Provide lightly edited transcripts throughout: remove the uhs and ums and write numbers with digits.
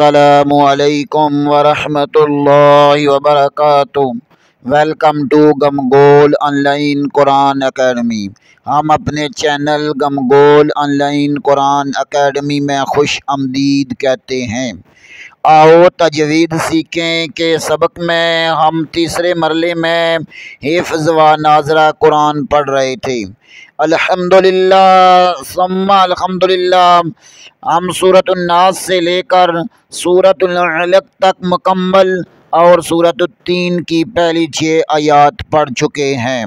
السلام علیکم ورحمۃ اللہ وبرکاتہ۔ ویلکم ٹو گمگول آن لائن قرآن اکیڈمی۔ ہم اپنے چینل گمگول آن لائن قرآن اکیڈمی میں خوش آمدید کہتے ہیں۔ آؤ تجوید سیکھیں کہ سبق میں ہم تیسرے مرحلے میں حفظ و ناظرہ قرآن پڑھ رہے تھے۔ الحمدللہ ثم الحمدللہ ہم سورۃ الناس سے لے کر سورۃ العلق تک مکمل اور سورۃ التین کی پہلی 6 آیات پڑھ چکے ہیں۔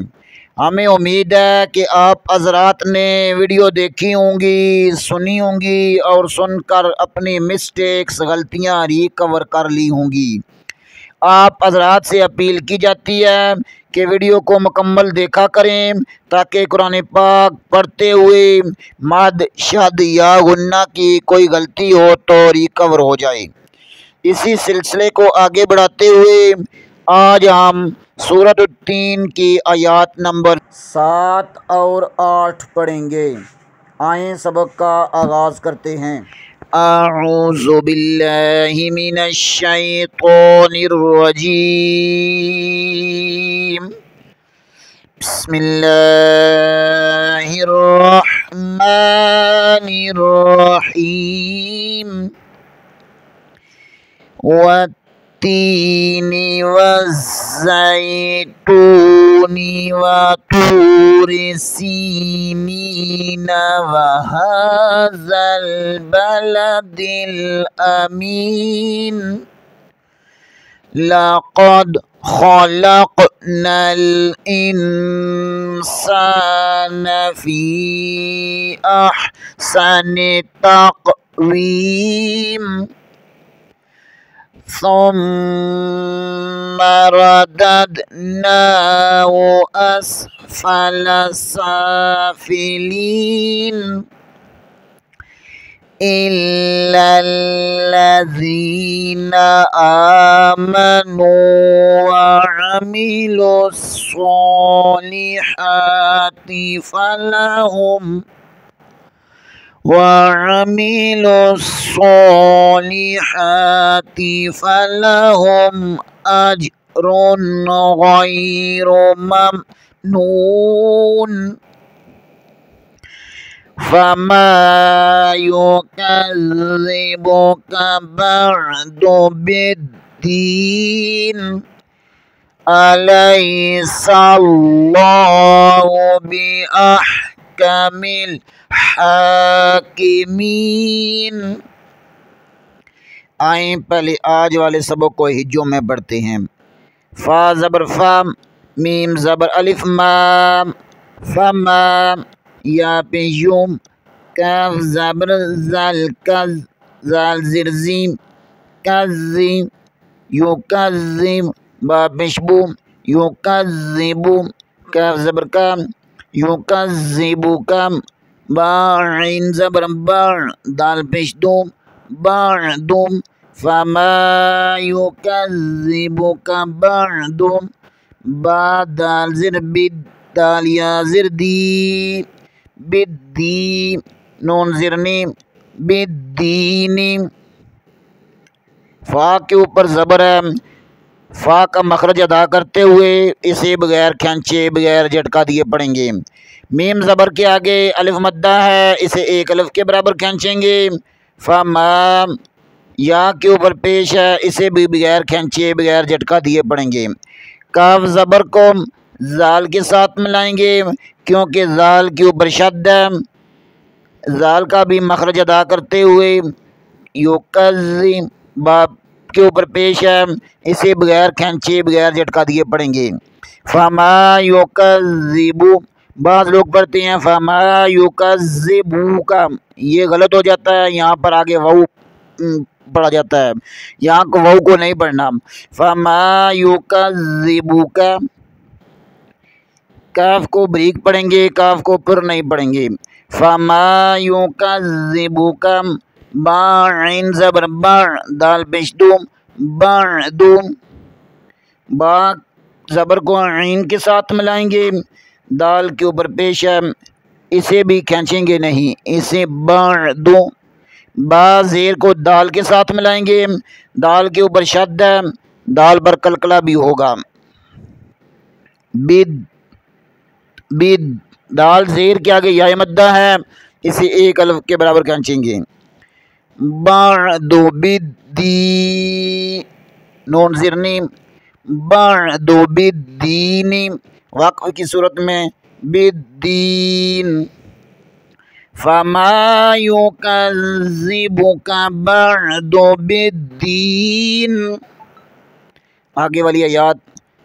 ہمیں امید ہے کہ آپ حضرات نے ویڈیو دیکھی ہوں گی، سنی ہوں گی اور سن کر اپنی مسٹیکس غلطیاں ریکور کر لی ہوں گی۔ آپ حضرات سے اپیل کی جاتی ہے کہ ویڈیو کو مکمل دیکھا کریں تاکہ قرآن پاک پڑھتے ہوئے مد شد یا غنہ کی کوئی غلطی ہو تو ریکور ہو جائے۔ اسی سلسلے کو آگے بڑھاتے ہوئے آج ہم سورۃ التین کی آیات نمبر 7 اور 8 پڑھیں گے۔ آئیں سبق کا آغاز کرتے ہیں۔ اعوذ باللہ من الشیطان الرجیم، بسم اللہ الرحمن الرحیم۔ والتین والزیتون وطور سینین وهذا البلد الأمین، لقد خلقنا الإنسان في أحسن تقويم، ثم رددناه أسفل سافلين، إلا الذين آمنوا وعملوا الصالحات فلهم أجر غير ممنون، فما يكذبك بعد بالدين، أليس الله بأحكم الحاکمین۔ آئیں پہلے آج والے سبق کو ہجوں میں پڑھتے ہیں۔ فا زبر فا، میم زبر الف مام، فما، یا پیش یوم، کاف زبر زل کز، زال زر زیم، کزی، یو کزیم، با پیش بو، یو کزیبو، کاف زبر کام، یو کزیبو کام، با عین زبر با، دال پیش دوم، بعدم، فما یکذبک بعدم، با دال زر بد، دال یا زر دی، بدی، نون زرنی، بدینی۔ فا کے اوپر زبر ہے، فا کا مخرج ادا کرتے ہوئے اسے بغیر کھینچے بغیر جھٹکا دیے پڑھیں گے۔ میم زبر کے آگے الف مدہ ہے، اسے ایک الف کے برابر کھینچیں گے۔ فما، یا کے اوپر پیش ہے، اسے بھی بغیر کھینچے بغیر جھٹکا دیے پڑھیں گے۔ کاف زبر کو زال کے ساتھ ملائیں گے کیونکہ زال کے اوپر شد ہے، زال کا بھی مخرج ادا کرتے ہوئے یوکزی، با کے اوپر پیش ہے، اسے بغیر کھینچے بغیر جھٹکا دیے پڑھیں گے۔ فما یکذبو، بعض لوگ پڑھتے ہیں فما یکذبوک، یہ غلط ہو جاتا ہے، یہاں پر آگے واو پڑھا جاتا ہے، یہاں کو واو کو نہیں پڑھنا۔ فما یکذبوک، کاف کو بریک پڑھیں گے، کاف کو پر نہیں پڑھیں گے۔ فما یکذبوک، با عین زبر با، دال پیش دوم، بعدم، با زبر کو عین کے ساتھ ملائیں گے، دال کے اوپر پیش ہے، اسے بھی کھینچیں گے نہیں، اسے بعدو، با زیر کو دال کے ساتھ ملائیں گے، دال کے اوپر شد ہے، دال پر کلکلا بھی ہوگا۔ بد بد دال زیر کے آگے یا مدہ ہے، اسے ایک الف کے برابر کھینچیں گے۔ بعد بدی نون زرنی، بعد بالدین، وقف کی صورت میں بالدین۔ فما یکذبک بعد بالدین۔ آگے والی آیات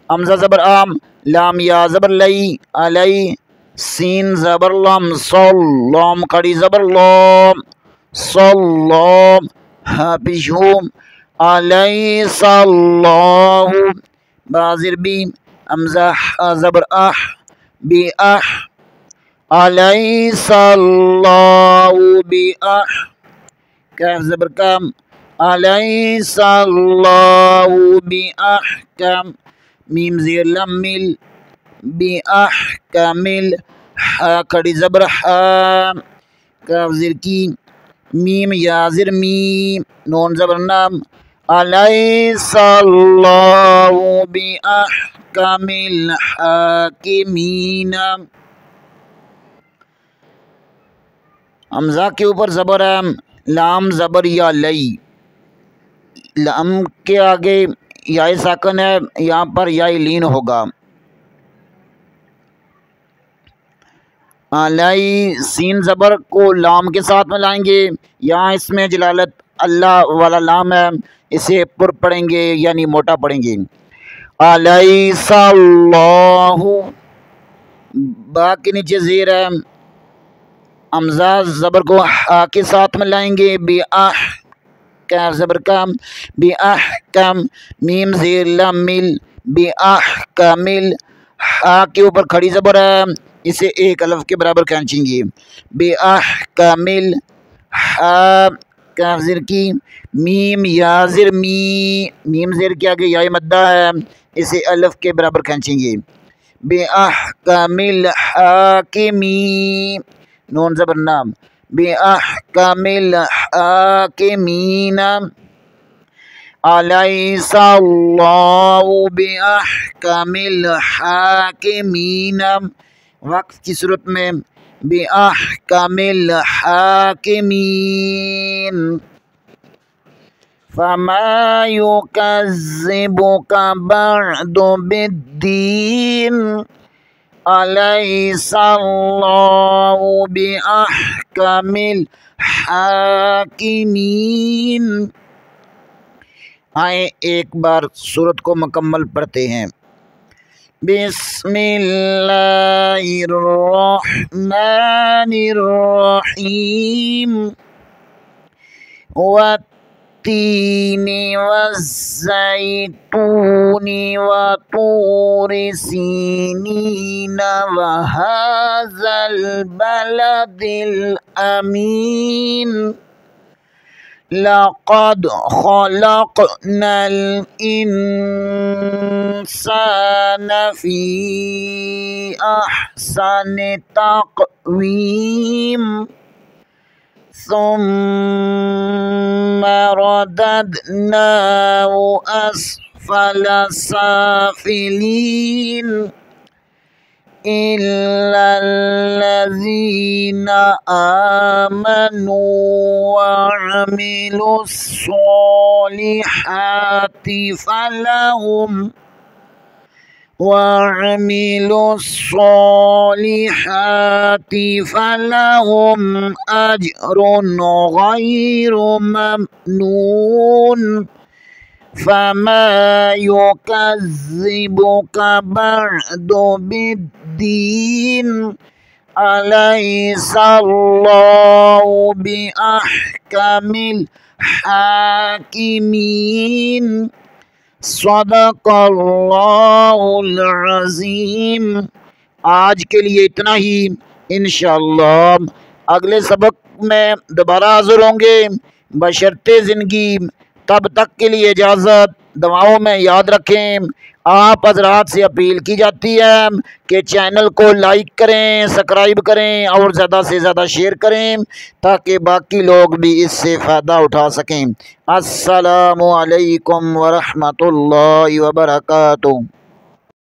حمزہ زبر عام، لام یا زبر لئی، علی، سین زبر لام، صل، لام کڑی زبر لام، صلام، پیش ہوں، علیس اللہ، بازر بی، حمزہ زبر اح، بی اح، علیس اللہ بی اح، کاف زبر کام، علیس اللہ بی احکم، میم زیر لم مل، بی احکمل، کڑی زبر حا، کاف زیر کی، میم یا زر میم، نون زبر نام، علیس اللہ بی احکم الحاکمین۔ حمزہ کے اوپر زبر ہے، لام زبر یا لئی، لام کے آگے یا ساکن ہے، یہاں پر یا لین ہوگا۔ علی، سین زبر کو لام کے ساتھ ملائیں گے، یہاں اس میں جلالت اللہ والا لام ہے، اسے پر پڑھیں گے یعنی موٹا پڑھیں گے۔ علیس اللہ، با کے نیچے زیر ہے، حمزہ زبر کو ہا کے ساتھ ملائیں گے، بی اح، کاف زبر کام، بی احکم، میم زیر لم مل، بی احکمل، ہا کے اوپر کھڑی زبر ہے، اسے ایک الف کے برابر کھینچیں گے، بی احکمل، ہا، کاف زیر کی، میم یا زر می، میم زیر کے آگے یا مدہ ہے، اسے الف کے برابر کھینچیں گے، بی احکم الحاکمین، نون زبر نام، بی احکم الحاکمین، علیس اللہ بی احکم الحاکمین، وقف کی صورت میں بی احکم الحاکمین۔ فما یکذبک بعد بالدین، علیس اللہ بی احکم الحاکمین۔ آئیں ایک بار سورت کو مکمل پڑھتے ہیں۔ بسم اللہ الرحمن الرحیم، والتین والزیتون وطور سینین وہذا البلد الامین، لقد خلقنا الانسان فی احسن تقویم، ثم رددناه اسفل سافلین، إلا الذين آمنوا وعملوا الصالحات فلهم أجر غير ممنون، فما يكذبك بعد بالدين، أليس الله بأحكم الحاكمين، صدق اللہ العظیم۔ آج کے لیے اتنا ہی، انشاءاللہ اگلے سبق میں دوبارہ حاضر ہوں گے بشرط زندگی۔ تب تک کے لیے اجازت، دعاؤں میں یاد رکھیں۔ آپ حضرات سے اپیل کی جاتی ہے کہ چینل کو لائک کریں، سبسکرائب کریں اور زیادہ سے زیادہ شیئر کریں تاکہ باقی لوگ بھی اس سے فائدہ اٹھا سکیں۔ السلام علیکم ورحمۃ اللہ وبرکاتہ۔